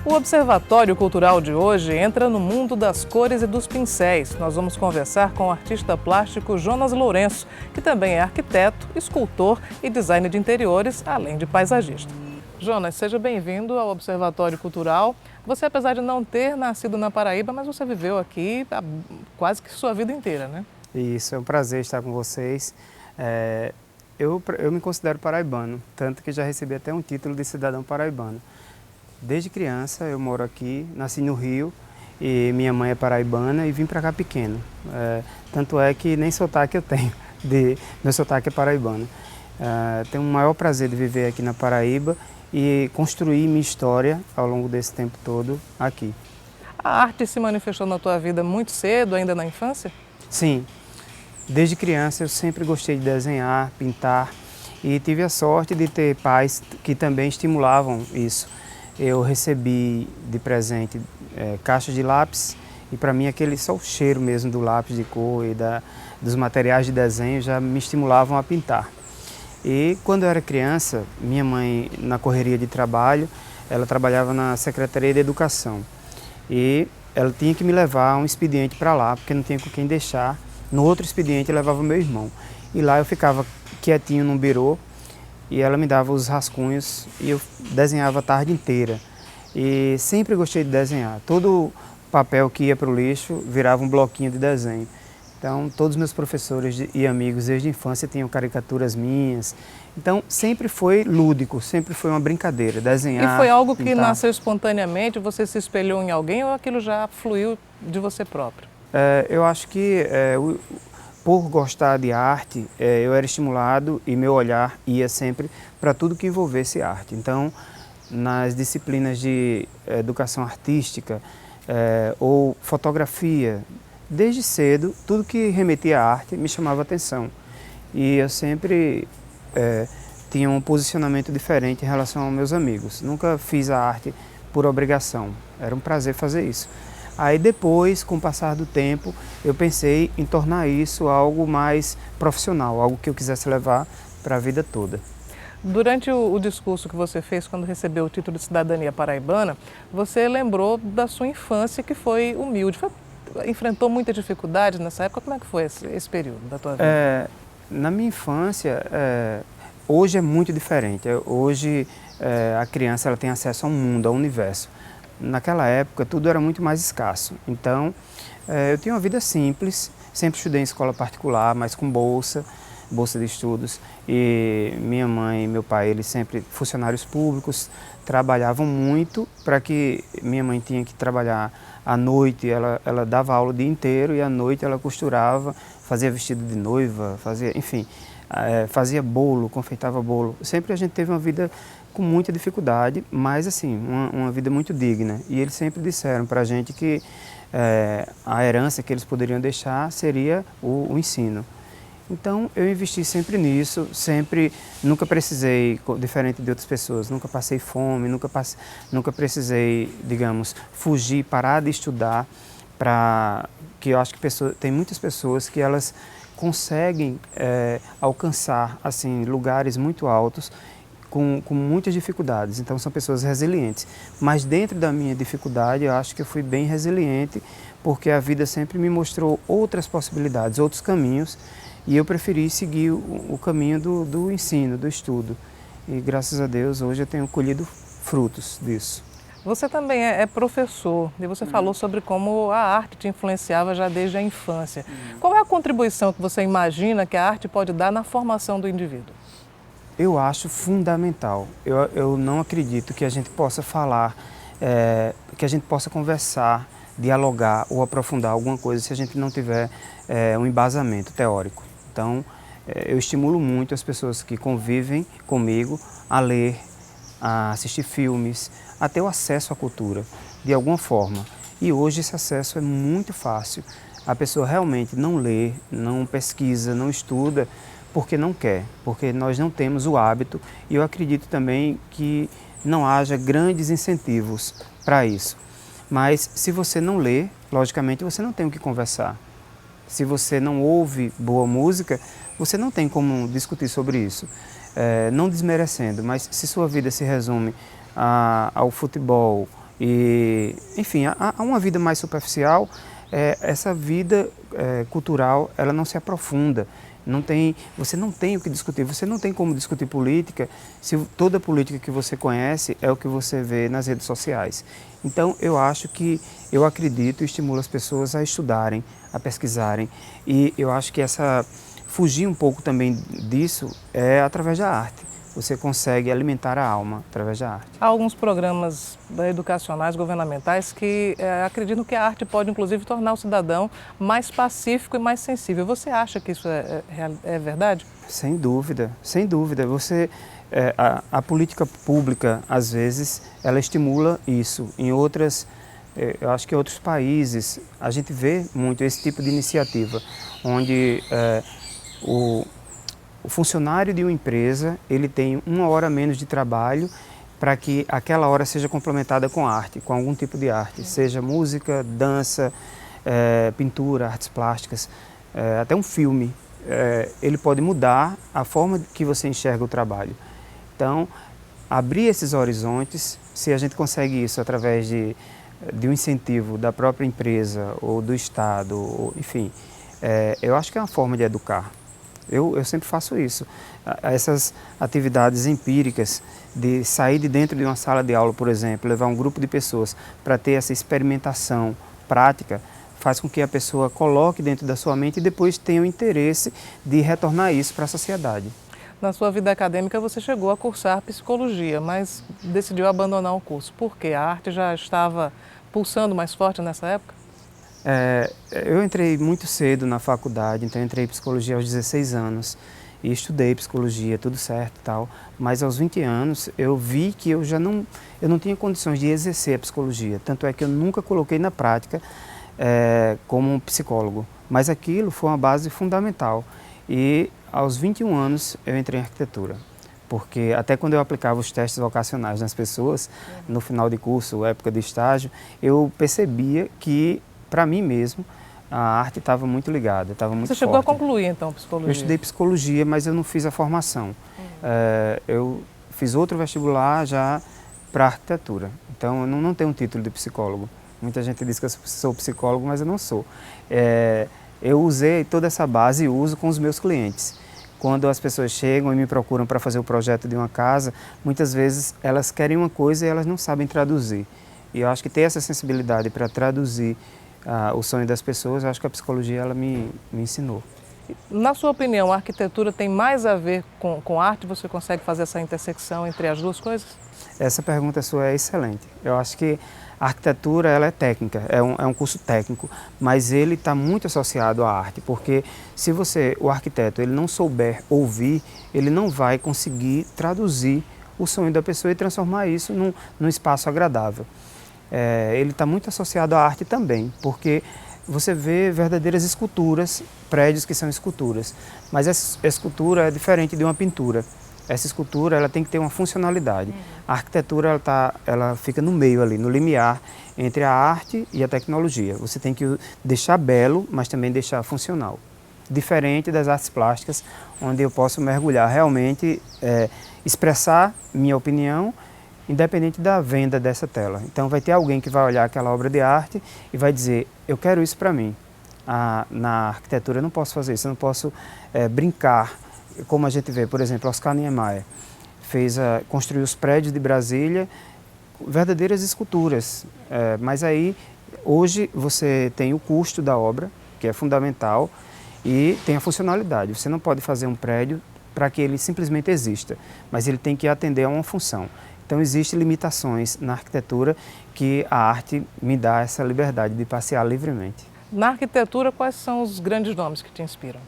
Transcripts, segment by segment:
O Observatório Cultural de hoje entra no mundo das cores e dos pincéis. Nós vamos conversar com o artista plástico Jonas Lourenço, que também é arquiteto, escultor e designer de interiores, além de paisagista. Jonas, seja bem-vindo ao Observatório Cultural. Você, apesar de não ter nascido na Paraíba, mas você viveu aqui quase que sua vida inteira, né? Isso, é um prazer estar com vocês. Eu me considero paraibano, tanto que já recebi até um título de cidadão paraibano. Desde criança eu moro aqui, nasci no Rio e minha mãe é paraibana e vim para cá pequeno. Tanto é que nem sotaque eu tenho, meu sotaque é paraibano. Tenho o maior prazer de viver aqui na Paraíba e construir minha história ao longo desse tempo todo aqui. A arte se manifestou na tua vida muito cedo, ainda na infância? Sim, desde criança eu sempre gostei de desenhar, pintar e tive a sorte de ter pais que também estimulavam isso. Eu recebi de presente caixas de lápis e para mim só o cheiro mesmo do lápis de cor e dos materiais de desenho já me estimulavam a pintar. E quando eu era criança, minha mãe, na correria de trabalho, ela trabalhava na Secretaria de Educação e ela tinha que me levar um expediente para lá, porque não tinha com quem deixar. No outro expediente eu levava meu irmão e lá eu ficava quietinho num birô e ela me dava os rascunhos e eu desenhava a tarde inteira. E sempre gostei de desenhar. Todo papel que ia para o lixo virava um bloquinho de desenho. Então, todos os meus professores e amigos desde a infância tinham caricaturas minhas. Então, sempre foi lúdico, sempre foi uma brincadeira, desenhar, E foi algo que pintar. nasceu espontaneamente, você se espelhou em alguém ou aquilo já fluiu de você próprio? Eu acho que por gostar de arte, eu era estimulado e meu olhar ia sempre para tudo que envolvesse arte. Então, nas disciplinas de educação artística ou fotografia, desde cedo, tudo que remetia à arte me chamava atenção. E eu sempre tinha um posicionamento diferente em relação aos meus amigos. Nunca fiz a arte por obrigação, era um prazer fazer isso. Aí depois, com o passar do tempo, eu pensei em tornar isso algo mais profissional, algo que eu quisesse levar para a vida toda. Durante o discurso que você fez quando recebeu o título de cidadania paraibana, você lembrou da sua infância, que foi humilde. Enfrentou muitas dificuldades nessa época? Como é que foi esse período da tua vida? Na minha infância, hoje é muito diferente. Hoje a criança ela tem acesso ao mundo, ao universo. Naquela época tudo era muito mais escasso. Então eu tinha uma vida simples, sempre estudei em escola particular, mas com bolsa de estudos. E minha mãe e meu pai, eles sempre funcionários públicos, trabalhavam muito para que minha mãe tinha que trabalhar à noite, ela dava aula o dia inteiro e à noite ela costurava, fazia vestido de noiva, fazia bolo, confeitava bolo. Sempre a gente teve uma vida com muita dificuldade, mas assim, uma vida muito digna. E eles sempre disseram para a gente que a herança que eles poderiam deixar seria o ensino. Então eu investi sempre nisso, nunca precisei, diferente de outras pessoas, nunca passei fome, nunca precisei, digamos, fugir, parar de estudar, que eu acho que tem muitas pessoas que elas conseguem alcançar assim, lugares muito altos com muitas dificuldades, então são pessoas resilientes. Mas dentro da minha dificuldade eu acho que eu fui bem resiliente, porque a vida sempre me mostrou outras possibilidades, outros caminhos, e eu preferi seguir o caminho do ensino, do estudo. E graças a Deus hoje eu tenho colhido frutos disso. Você também é professor e você falou sobre como a arte te influenciava já desde a infância. Qual é a contribuição que você imagina que a arte pode dar na formação do indivíduo? Eu acho fundamental. Eu não acredito que a gente possa falar, que a gente possa conversar, dialogar ou aprofundar alguma coisa se a gente não tiver um embasamento teórico. Então, eu estimulo muito as pessoas que convivem comigo a ler, a assistir filmes, a ter o acesso à cultura, de alguma forma. E hoje esse acesso é muito fácil. A pessoa realmente não lê, não pesquisa, não estuda, porque não quer, porque nós não temos o hábito. E eu acredito também que não haja grandes incentivos para isso. Mas se você não lê, logicamente você não tem o que conversar. Se você não ouve boa música, você não tem como discutir sobre isso. Não desmerecendo, mas se sua vida se resume ao futebol, E, enfim, há uma vida mais superficial, essa vida cultural, ela não se aprofunda. Você não tem o que discutir, você não tem como discutir política se toda a política que você conhece é o que você vê nas redes sociais. Então, eu acredito e estimulo as pessoas a estudarem, a pesquisarem, e eu acho que fugir um pouco também disso é através da arte. Você consegue alimentar a alma através da arte. Há alguns programas educacionais, governamentais, que acreditam que a arte pode, inclusive, tornar o cidadão mais pacífico e mais sensível. Você acha que isso é verdade? Sem dúvida, sem dúvida. A política pública, às vezes, ela estimula isso. Eu acho que em outros países, a gente vê muito esse tipo de iniciativa, onde o funcionário de uma empresa, ele tem 1 hora menos de trabalho para que aquela hora seja complementada com arte, com algum tipo de arte, seja música, dança, pintura, artes plásticas, até um filme. Ele pode mudar a forma que você enxerga o trabalho. Então, abrir esses horizontes, se a gente consegue isso através de um incentivo da própria empresa ou do Estado, enfim, eu acho que é uma forma de educar. Eu sempre faço isso. Essas atividades empíricas de sair de dentro de uma sala de aula, por exemplo, levar um grupo de pessoas para ter essa experimentação prática, faz com que a pessoa coloque dentro da sua mente e depois tenha o interesse de retornar isso para a sociedade. Na sua vida acadêmica você chegou a cursar psicologia, mas decidiu abandonar o curso. Por quê? A arte já estava pulsando mais forte nessa época? Eu entrei muito cedo na faculdade, então eu entrei em psicologia aos 16 anos e estudei psicologia, tudo certo e tal, mas aos 20 anos eu vi que eu não tinha condições de exercer a psicologia, tanto é que eu nunca coloquei na prática como um psicólogo, mas aquilo foi uma base fundamental e aos 21 anos eu entrei em arquitetura. Porque até quando eu aplicava os testes vocacionais nas pessoas, no final de curso, época de estágio, eu percebia que para mim mesmo, a arte estava muito ligada, estava muito forte. Você chegou a concluir, então, psicologia? Eu estudei psicologia, mas eu não fiz a formação. Eu fiz outro vestibular já para arquitetura. Então, eu não tenho um título de psicólogo. Muita gente diz que eu sou psicólogo, mas eu não sou. Eu usei toda essa base e uso com os meus clientes. Quando as pessoas chegam e me procuram para fazer o projeto de uma casa, muitas vezes elas querem uma coisa e elas não sabem traduzir. E eu acho que ter essa sensibilidade para traduzir o sonho das pessoas, eu acho que a psicologia ela me ensinou. Na sua opinião, a arquitetura tem mais a ver com arte? Você consegue fazer essa intersecção entre as duas coisas? Essa pergunta sua é excelente. Eu acho que a arquitetura ela é técnica, é um curso técnico, mas ele está muito associado à arte, porque se o arquiteto, ele não souber ouvir, ele não vai conseguir traduzir o sonho da pessoa e transformar isso num espaço agradável. Ele está muito associado à arte também, porque você vê verdadeiras esculturas, prédios que são esculturas, mas essa escultura é diferente de uma pintura. Essa escultura ela tem que ter uma funcionalidade. A arquitetura ela fica no meio ali, no limiar entre a arte e a tecnologia. Você tem que deixar belo, mas também deixar funcional. Diferente das artes plásticas, onde eu posso mergulhar realmente, expressar minha opinião, independente da venda dessa tela. Então vai ter alguém que vai olhar aquela obra de arte e vai dizer, eu quero isso para mim. Na arquitetura eu não posso fazer isso, eu não posso brincar, como a gente vê, por exemplo, Oscar Niemeyer construiu os prédios de Brasília, verdadeiras esculturas, mas aí hoje você tem o custo da obra, que é fundamental, e tem a funcionalidade. Você não pode fazer um prédio para que ele simplesmente exista, mas ele tem que atender a uma função. Então, existem limitações na arquitetura que a arte me dá essa liberdade de passear livremente. Na arquitetura, quais são os grandes nomes que te inspiram?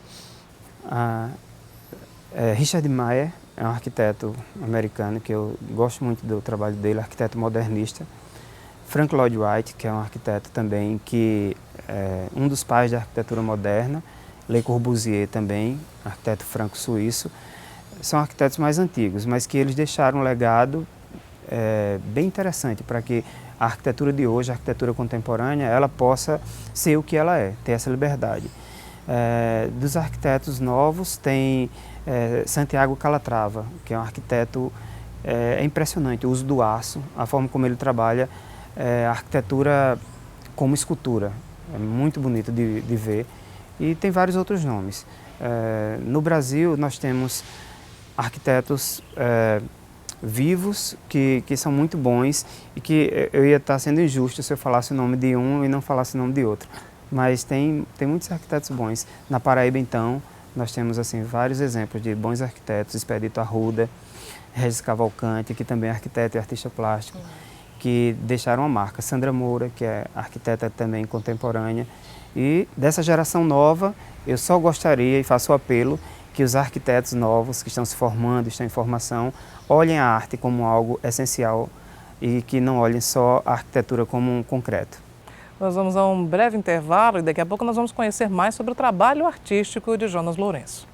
Richard Meier é um arquiteto americano que eu gosto muito do trabalho dele, arquiteto modernista. Frank Lloyd Wright, que é um arquiteto também que é um dos pais da arquitetura moderna. Le Corbusier também, arquiteto franco-suíço. São arquitetos mais antigos, mas que eles deixaram um legado bem interessante para que a arquitetura de hoje, a arquitetura contemporânea, ela possa ser o que ela é, ter essa liberdade. Dos arquitetos novos tem Santiago Calatrava, que é um arquiteto impressionante, o uso do aço, a forma como ele trabalha a arquitetura como escultura. É muito bonito de ver e tem vários outros nomes. No Brasil nós temos arquitetos vivos que são muito bons e que eu ia estar sendo injusto se eu falasse o nome de um e não falasse o nome de outro. Mas tem muitos arquitetos bons. Na Paraíba, então, nós temos assim, vários exemplos de bons arquitetos, Expedito Arruda, Regis Cavalcante, que também é arquiteto e artista plástico, que deixaram a marca. Sandra Moura, que é arquiteta também contemporânea. E dessa geração nova, eu só gostaria e faço o apelo que os arquitetos novos que estão se formando, estão em formação, olhem a arte como algo essencial e que não olhem só a arquitetura como um concreto. Nós vamos a um breve intervalo e daqui a pouco nós vamos conhecer mais sobre o trabalho artístico de Jonas Lourenço.